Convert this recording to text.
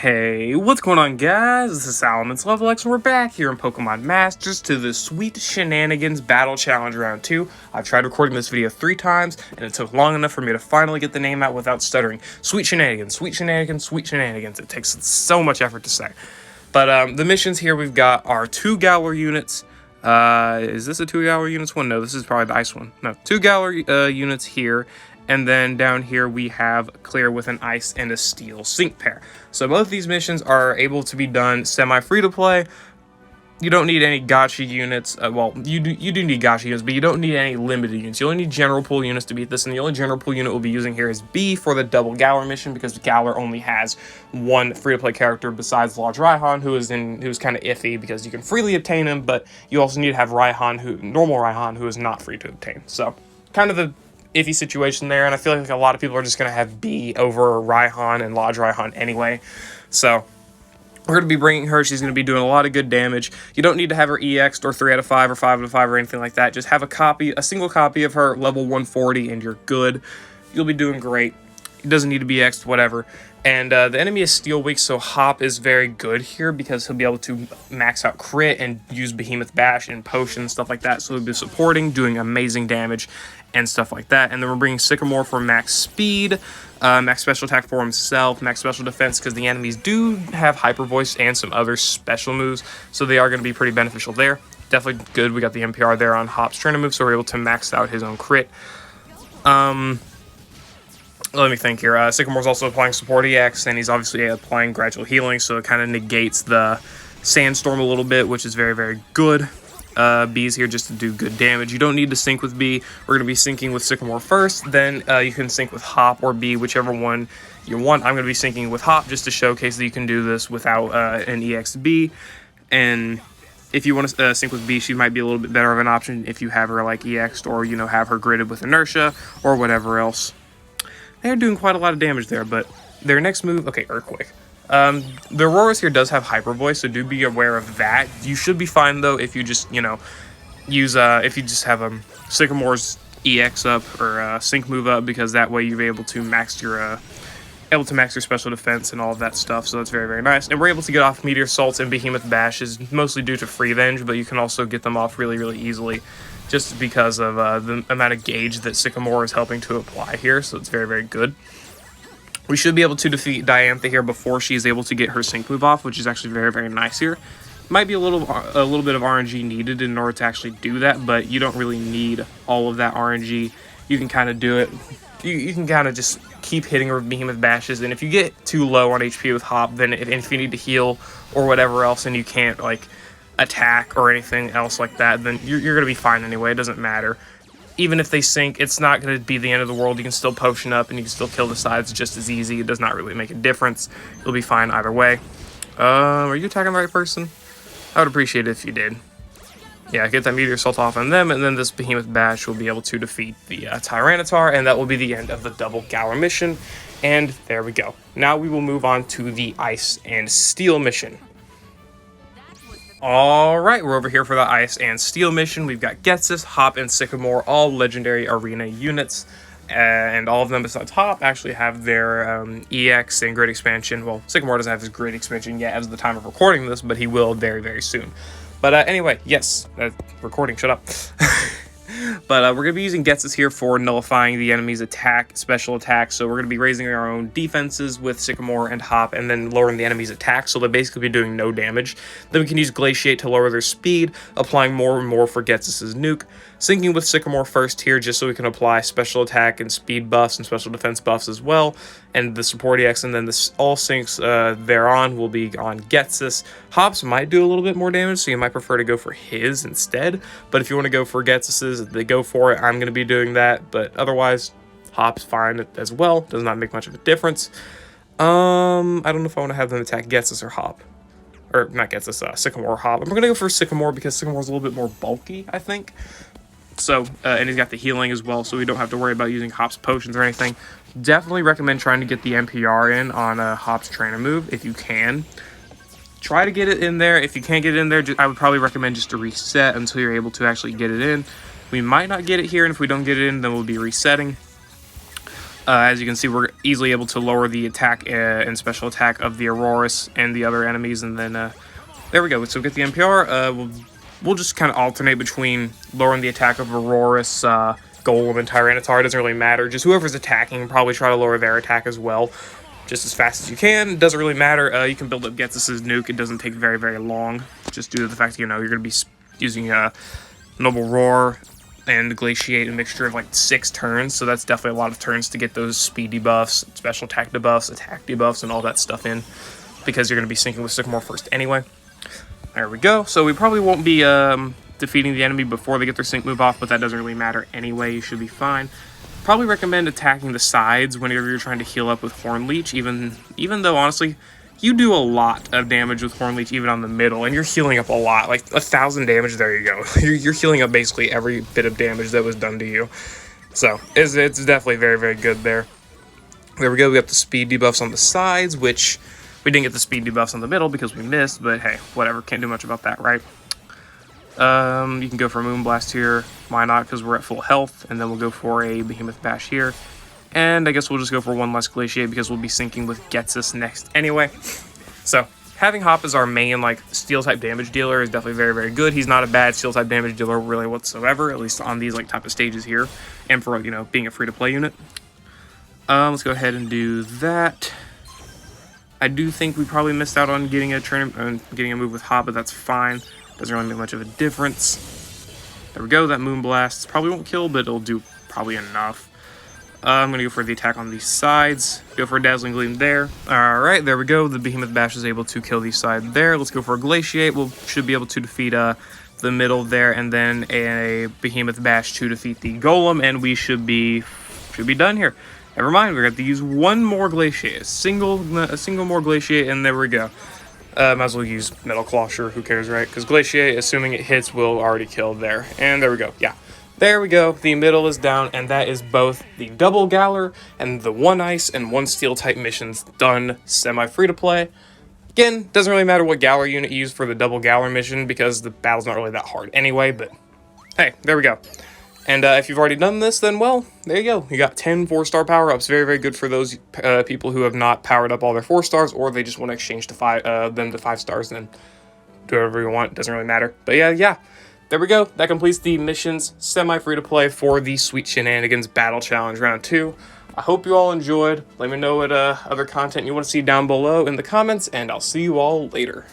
Hey, what's going on, guys? This is Solomon's Level X, and we're back here in Pokemon Masters to the sweet Shenanigans Battle Challenge Round 2. I've tried recording this video 3 times, and it took long enough for me to finally get the name out without stuttering. Sweet Shenanigans, sweet Shenanigans, sweet Shenanigans. It takes so much effort to say. But the missions here we've got are 2 Galar units. Is this a 2 Galar units one? No, this is probably the ice one. No, 2 Galar units here. And then down here we have clear with an ice and a steel sync pair. So both these missions are able to be done semi-free to play. You don't need any gacha units. Well, you do need gacha units, but you don't need any limited units. You only need general pool units to beat this, and the only general pool unit we'll be using here is B for the double Galar mission, because Galar only has one free-to-play character besides Lodge Raihan, who's kind of iffy because you can freely obtain him, but you also need to have normal Raihan, who is not free to obtain. So kind of a iffy situation there, and I feel like a lot of people are just going to have B over Raihan and Lodge Raihan anyway. So we're going to be bringing her. She's going to be doing a lot of good damage. You don't need to have her EX'd or 3 out of 5 or 5 out of 5 or anything like that. Just have a single copy of her level 140 and you're good. You'll be doing great. It doesn't need to be EX'd, whatever. And the enemy is Steel Weak, so Hop is very good here because he'll be able to max out crit and use Behemoth Bash and Potion and stuff like that. So he'll be supporting, doing amazing damage and stuff like that. And then we're bringing Sycamore for max speed, max special attack for himself, max special defense, because the enemies do have Hyper Voice and some other special moves, so they are going to be pretty beneficial there. Definitely good. We got the NPR there on Hop's trainer move, so we're able to max out his own crit. Let me think here. Sycamore's also applying support EX, and he's obviously applying gradual healing, so it kind of negates the Sandstorm a little bit, which is very, very good. B's here just to do good damage. You don't need to sync with B. We're going to be syncing with Sycamore first, then you can sync with Hop or B, whichever one you want. I'm going to be syncing with Hop just to showcase that you can do this without an EXB, and if you want to sync with B, she might be a little bit better of an option if you have her like EX'd or, have her gridded with Inertia or whatever else. They're doing quite a lot of damage there, but their next move... Okay, Earthquake. The Auroras here does have Hyper Voice, so do be aware of that. You should be fine, though, if you just, if you just have Sycamore's EX up or Sync move up, because that way you'll be able to max your... special defense and all of that stuff, so that's very, very nice. And we're able to get off Meteor Salts and Behemoth Bashes, mostly due to Free Venge, but you can also get them off really, really easily, just because of the amount of gauge that Sycamore is helping to apply here, so it's very, very good. We should be able to defeat Diantha here before she is able to get her Sync move off, which is actually very, very nice here. Might be a little bit of RNG needed in order to actually do that, but you don't really need all of that RNG. You can kind of do it. You can kind of just keep hitting her with Behemoth Bashes, and if you get too low on HP with Hop, then if you need to heal or whatever else and you can't, attack or anything else like that, then you're going to be fine anyway. It doesn't matter. Even if they sync, it's not going to be the end of the world. You can still potion up and you can still kill the sides just as easy. It does not really make a difference. You'll be fine either way. Are you attacking the right person? I would appreciate it if you did. Yeah, get that Meteor Assault off on them, and then this Behemoth Bash will be able to defeat the Tyranitar, and that will be the end of the double Galar mission. And there we go. Now we will move on to the Ice and Steel mission. Alright, we're over here for the Ice and Steel mission. We've got Ghetsis, Hop, and Sycamore, all legendary arena units. And all of them besides Hop actually have their EX and grid expansion. Well, Sycamore doesn't have his grid expansion yet as of the time of recording this, but he will very, very soon. But anyway, yes, recording, shut up. But we're going to be using Ghetsis here for nullifying the enemy's special attack. So we're going to be raising our own defenses with Sycamore and Hop, and then lowering the enemy's attack, so they'll basically be doing no damage. Then we can use Glaciate to lower their speed, applying more and more for Ghetsis' nuke. Syncing with Sycamore first here, just so we can apply special attack and speed buffs and special defense buffs as well, and the support EX, and then all syncs thereon will be on Ghetsis. Hops might do a little bit more damage, so you might prefer to go for his instead, but if you want to go for Ghetsis', they go for it. I'm going to be doing that, but otherwise, Hop's fine as well. Does not make much of a difference. I don't know if I want to have them attack Ghetsis or Hop. Or, not Ghetsis, Sycamore or Hop. I'm going to go for Sycamore because Sycamore's a little bit more bulky, I think. So, and he's got the healing as well, so we don't have to worry about using Hop's potions or anything. Definitely recommend trying to get the NPR in on Hop's trainer move if you can. Try to get it in there. If you can't get it in there, I would probably recommend just to reset until you're able to actually get it in. We might not get it here, and if we don't get it in, then we'll be resetting. As you can see, we're easily able to lower the attack and special attack of the Aurorus and the other enemies, and then there we go. So we get the NPR. We'll just kind of alternate between lowering the attack of Aurorus, Golem, and Tyranitar. It doesn't really matter. Just whoever's attacking, probably try to lower their attack as well, just as fast as you can. It doesn't really matter. You can build up Ghetsis' nuke. It doesn't take very, very long, just due to the fact that, you know, you're going to be using Noble Roar and Glaciate, a mixture of like 6 turns, so that's definitely a lot of turns to get those speed debuffs, special attack debuffs, attack debuffs, and all that stuff in, because you're going to be syncing with Sycamore first anyway. There we go. So we probably won't be defeating the enemy before they get their sync move off, but that doesn't really matter anyway. You should be fine. Probably recommend attacking the sides whenever you're trying to heal up with Horn Leech, even though, honestly, you do a lot of damage with Horn Leech, even on the middle, and you're healing up a lot. Like 1,000 damage, there you go. You're healing up basically every bit of damage that was done to you. So, it's definitely very, very good there. There we go. We got the speed debuffs on the sides, which we didn't get the speed debuffs on the middle because we missed, but hey, whatever. Can't do much about that, right? You can go for a Moonblast here. Why not? Because we're at full health, and then we'll go for a Behemoth Bash here. And I guess we'll just go for one less Glaciate because we'll be syncing with Ghetsis next anyway. So, having Hop as our main, like, Steel-type damage dealer is definitely very, very good. He's not a bad Steel-type damage dealer really whatsoever, at least on these, like, type of stages here. And for, you know, being a free-to-play unit. Let's go ahead and do that. I do think we probably missed out on getting a move with Hop, but that's fine. Doesn't really make much of a difference. There we go. That Moonblast probably won't kill, but it'll do probably enough. I'm going to go for the attack on these sides. Go for a Dazzling Gleam there. Alright, there we go. The Behemoth Bash is able to kill the side there. Let's go for a Glaciate. We should be able to defeat the middle there, and then a Behemoth Bash to defeat the Golem, and we should be done here. Never mind, we're going to have to use one more Glaciate. A single more Glaciate, and there we go. Might as well use Metal Claw, sure, who cares, right? Because Glaciate, assuming it hits, will already kill there. And there we go, yeah. There we go, the middle is down, and that is both the double Galar and the 1 Ice and 1 Steel type missions done semi-free-to-play. Again, doesn't really matter what Galar unit you use for the double Galar mission because the battle's not really that hard anyway, but hey, there we go. And if you've already done this, then, well, there you go. You got 10 4-star power-ups. Very, very good for those people who have not powered up all their 4 stars, or they just want to exchange them to 5 stars, and do whatever you want. Doesn't really matter. But yeah. There we go. That completes the missions semi-free-to-play for the Sweet Shenanigans Battle Challenge Round 2. I hope you all enjoyed. Let me know what other content you want to see down below in the comments, and I'll see you all later.